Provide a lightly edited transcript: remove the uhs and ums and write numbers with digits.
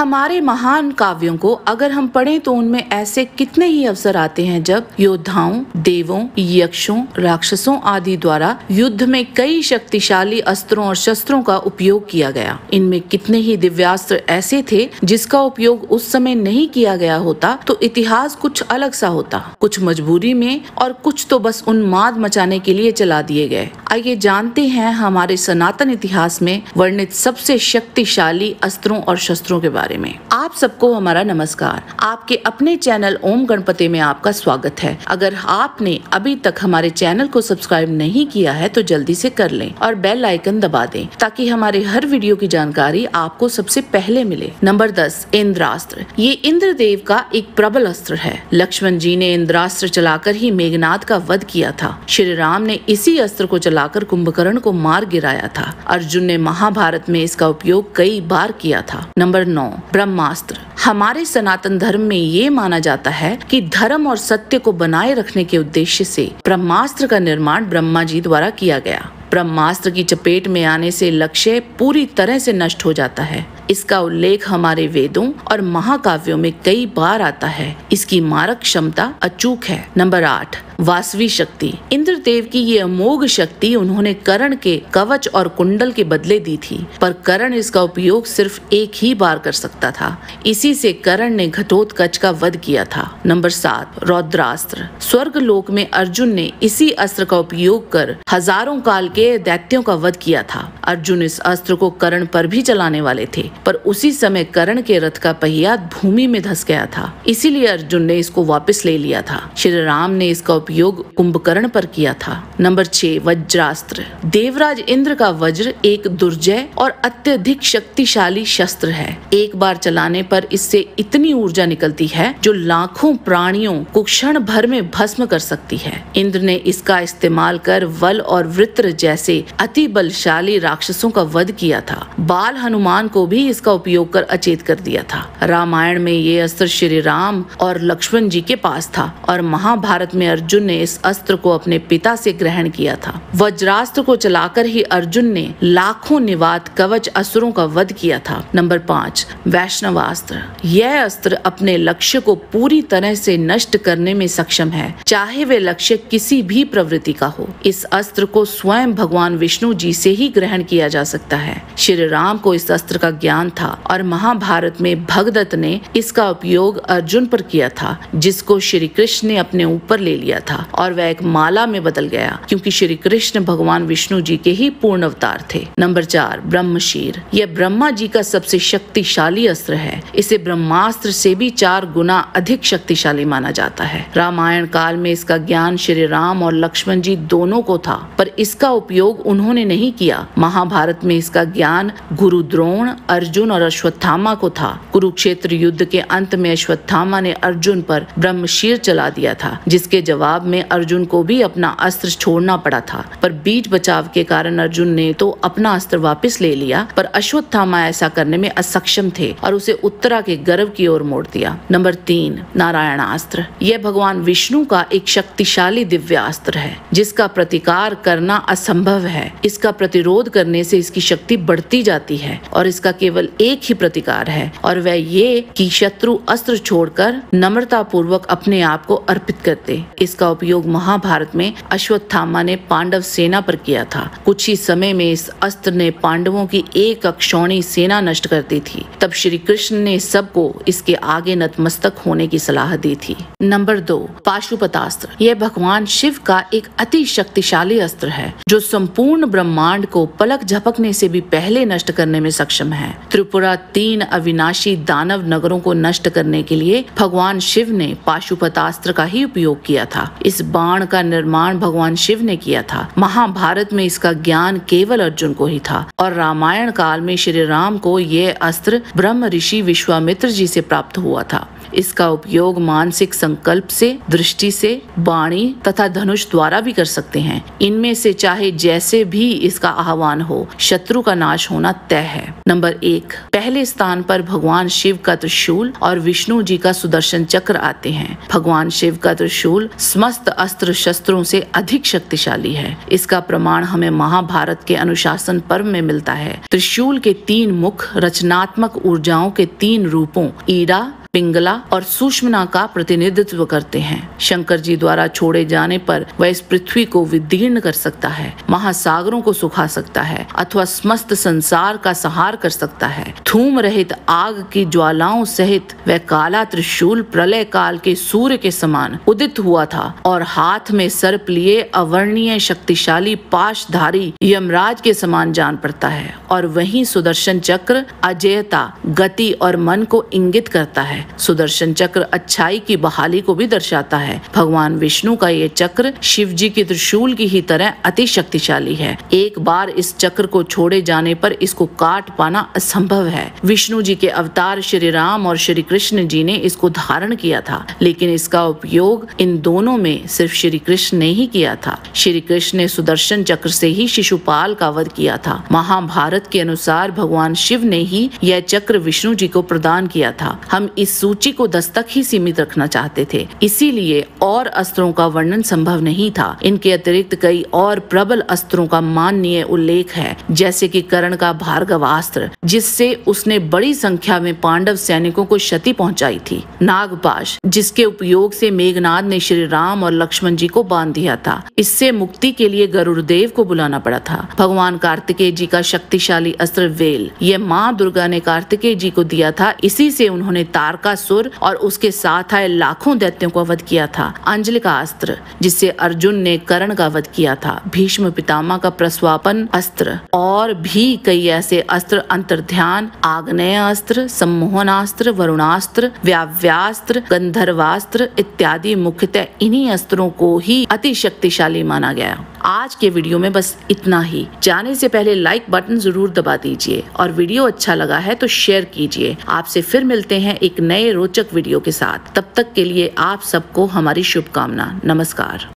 हमारे महान काव्यों को अगर हम पढ़ें तो उनमें ऐसे कितने ही अवसर आते हैं जब योद्धाओं, देवों, यक्षों, राक्षसों आदि द्वारा युद्ध में कई शक्तिशाली अस्त्रों और शस्त्रों का उपयोग किया गया। इनमें कितने ही दिव्यास्त्र ऐसे थे जिसका उपयोग उस समय नहीं किया गया होता तो इतिहास कुछ अलग सा होता। कुछ मजबूरी में और कुछ तो बस उन्माद मचाने के लिए चला दिए गए। आइए जानते हैं हमारे सनातन इतिहास में वर्णित सबसे शक्तिशाली अस्त्रों और शस्त्रों के बारे में। आप सबको हमारा नमस्कार। आपके अपने चैनल ओम गणपति में आपका स्वागत है। अगर आपने अभी तक हमारे चैनल को सब्सक्राइब नहीं किया है तो जल्दी से कर लें और बेल आइकन दबा दें ताकि हमारे हर वीडियो की जानकारी आपको सबसे पहले मिले। नंबर 10, इंद्रास्त्र। ये इंद्रदेव का एक प्रबल अस्त्र है। लक्ष्मण जी ने इंद्रास्त्र चलाकर ही मेघनाद का वध किया था। श्री राम ने इसी अस्त्र को चलाकर कुंभकर्ण को मार गिराया था। अर्जुन ने महाभारत में इसका उपयोग कई बार किया था। नंबर 9, ब्रह्मास्त्र। हमारे सनातन धर्म में ये माना जाता है कि धर्म और सत्य को बनाए रखने के उद्देश्य से ब्रह्मास्त्र का निर्माण ब्रह्मा जी द्वारा किया गया। ब्रह्मास्त्र की चपेट में आने से लक्ष्य पूरी तरह से नष्ट हो जाता है। इसका उल्लेख हमारे वेदों और महाकाव्यों में कई बार आता है। इसकी मारक क्षमता अचूक है। नंबर 8, वासवी शक्ति। इंद्रदेव की ये अमोघ शक्ति उन्होंने कर्ण के कवच और कुंडल के बदले दी थी, पर कर्ण इसका उपयोग सिर्फ एक ही बार कर सकता था। इसी से कर्ण ने घटोत्कच का वध किया था। नंबर 7, रौद्रास्त्र। स्वर्ग लोक में अर्जुन ने इसी अस्त्र का उपयोग कर हजारों काल के दैत्यों का वध किया था। अर्जुन इस अस्त्र को कर्ण पर भी चलाने वाले थे, पर उसी समय कर्ण के रथ का पहिया भूमि में धंस गया था, इसीलिए अर्जुन ने इसको वापस ले लिया था। श्री राम ने इसका उपयोग कुंभकर्ण पर किया था। नंबर 6, वज्रास्त्र। देवराज इंद्र का वज्र एक दुर्जय और अत्यधिक शक्तिशाली शस्त्र है। एक बार चलाने पर इससे इतनी ऊर्जा निकलती है जो लाखों प्राणियों को क्षण भर में भस्म कर सकती है। इंद्र ने इसका इस्तेमाल कर वल और वृत्र जैसे अति बलशाली राक्षसों का वध किया था। बाल हनुमान को भी इसका उपयोग कर अचेत कर दिया था। रामायण में ये अस्त्र श्री राम और लक्ष्मण जी के पास था और महाभारत में अर्जुन ने इस अस्त्र को अपने पिता से ग्रहण किया था। वज्रास्त्र को चलाकर ही अर्जुन ने लाखों निवात कवच असुरों का वध किया था। नंबर 5, वैष्णवास्त्र। यह अस्त्र अपने लक्ष्य को पूरी तरह से नष्ट करने में सक्षम है, चाहे वे लक्ष्य किसी भी प्रवृत्ति का हो। इस अस्त्र को स्वयं भगवान विष्णु जी से ही ग्रहण किया जा सकता है। श्री राम को इस अस्त्र का ज्ञान था और महाभारत में भगदत्त ने इसका उपयोग अर्जुन पर किया था, जिसको श्री कृष्ण ने अपने ऊपर ले लिया था और वह एक माला में बदल गया, क्योंकि श्री कृष्ण भगवान विष्णु जी के ही पूर्ण अवतार थे। नंबर 4, ब्रह्मशीर। यह ब्रह्मा जी का सबसे शक्तिशाली अस्त्र है। इसे ब्रह्मास्त्र से भी 4 गुना अधिक शक्तिशाली माना जाता है। रामायण काल में इसका ज्ञान श्री राम और लक्ष्मण जी दोनों को था, पर इसका उपयोग उन्होंने नहीं किया। महाभारत में इसका ज्ञान गुरु द्रोण, अर्जुन और अश्वत्थामा को था। कुरुक्षेत्र युद्ध के अंत में अश्वत्थामा ने अर्जुन पर ब्रह्मशीर चला दिया था, जिसके जवाब में अर्जुन को भी अपना अस्त्र छोड़ना पड़ा था, पर बीच बचाव के कारण अर्जुन ने तो अपना अस्त्र वापस ले लिया, पर अश्वत्थामा ऐसा करने में असक्षम थे और उसे उत्तरा के गर्भ की ओर मोड़ दिया। नंबर 3, नारायणास्त्र। यह भगवान विष्णु का एक शक्तिशाली दिव्यास्त्र है, जिसका प्रतिकार करना असंभव है। इसका प्रतिरोध करने से इसकी शक्ति बढ़ती जाती है और इसका केवल एक ही प्रतिकार है, और वह ये कि शत्रु अस्त्र छोड़कर नम्रता पूर्वक अपने आप को अर्पित करते। इसका उपयोग महाभारत में अश्वत्थामा ने पांडव सेना पर किया था। कुछ ही समय में इस अस्त्र ने पांडवों की एक अक्षौणी सेना नष्ट कर दी थी। तब श्री कृष्ण ने सबको इसके आगे नतमस्तक होने की सलाह दी थी। नंबर 2, पाशुपतास्त्र। यह भगवान शिव का एक अति शक्तिशाली अस्त्र है, जो संपूर्ण ब्रह्मांड को पलक झपकने से भी पहले नष्ट करने में सक्षम है। त्रिपुरा 3 अविनाशी दानव नगरों को नष्ट करने के लिए भगवान शिव ने पाशुपतास्त्र का ही उपयोग किया था। इस बाण का निर्माण भगवान शिव ने किया था। महाभारत में इसका ज्ञान केवल अर्जुन को ही था और रामायण काल में श्री राम को यह अस्त्र ब्रह्म ऋषि विश्वामित्र जी से प्राप्त हुआ था। इसका उपयोग मानसिक संकल्प से, दृष्टि से, वाणी तथा धनुष द्वारा भी कर सकते हैं। इनमें से चाहे जैसे भी इसका आह्वान हो, शत्रु का नाश होना तय है। नंबर 1, पहले स्थान पर भगवान शिव का त्रिशूल और विष्णु जी का सुदर्शन चक्र आते हैं। भगवान शिव का त्रिशूल समस्त अस्त्र शस्त्रों से अधिक शक्तिशाली है। इसका प्रमाण हमें महाभारत के अनुशासन पर्व में मिलता है। त्रिशूल के 3 मुख रचनात्मक ऊर्जाओं के 3 रूपों ईड़ा, पिंगला और सूक्ष्मना का प्रतिनिधित्व करते हैं। शंकर जी द्वारा छोड़े जाने पर वह इस पृथ्वी को विदीर्ण कर सकता है, महासागरों को सुखा सकता है अथवा समस्त संसार का संहार कर सकता है। धूम रहित आग की ज्वालाओं सहित वह काला त्रिशूल प्रलय काल के सूर्य के समान उदित हुआ था और हाथ में सर्प लिए अवर्णीय शक्तिशाली पाशधारी यमराज के समान जान पड़ता है। और वहीं सुदर्शन चक्र अजेयता, गति और मन को इंगित करता है। सुदर्शन चक्र अच्छाई की बहाली को भी दर्शाता है। भगवान विष्णु का ये चक्र शिव जी के त्रिशूल की ही तरह अति शक्तिशाली है। एक बार इस चक्र को छोड़े जाने पर इसको काट पाना असंभव है। विष्णु जी के अवतार श्री राम और श्री कृष्ण जी ने इसको धारण किया था, लेकिन इसका उपयोग इन दोनों में सिर्फ श्री कृष्ण ने ही किया था। श्री कृष्ण ने सुदर्शन चक्र से ही शिशुपाल का वध किया था। महाभारत के अनुसार भगवान शिव ने ही यह चक्र विष्णु जी को प्रदान किया था। हम इस सूची को 10 तक ही सीमित रखना चाहते थे, इसीलिए और अस्त्रों का वर्णन संभव नहीं था। इनके अतिरिक्त कई और प्रबल अस्त्रों का माननीय उल्लेख है, जैसे कि कर्ण का भार्गवास्त्र, जिससे उसने बड़ी संख्या में पांडव सैनिकों को क्षति पहुंचाई थी। नागपाश, जिसके उपयोग से मेघनाद ने श्री राम और लक्ष्मण जी को बांध दिया था। इससे मुक्ति के लिए गरुड़देव को बुलाना पड़ा था। भगवान कार्तिकेय जी का शक्तिशाली अस्त्र वेल, यह माँ दुर्गा ने कार्तिकेय जी को दिया था। इसी से उन्होंने तारकासुर और उसके साथ आए लाखों दैत्यों का वध किया था। अंजलि का अस्त्र, जिससे अर्जुन ने कर्ण का वध किया था। भीष्म पितामह का प्रस्वापन अस्त्र और भी कई ऐसे अस्त्र, अंतर्ध्यान, आग्नेय अस्त्र, सम्मोहनास्त्र, वरुणास्त्र, व्याव्यास्त्र, गंधर्वास्त्र इत्यादि मुख्यतः इन्हीं अस्त्रों को ही अति शक्तिशाली माना गया। आज के वीडियो में बस इतना ही। जाने से पहले लाइक बटन जरूर दबा दीजिए और वीडियो अच्छा लगा है तो शेयर कीजिए। आपसे फिर मिलते हैं एक नए रोचक वीडियो के साथ। तब तक के लिए आप सबको हमारी शुभकामना। नमस्कार।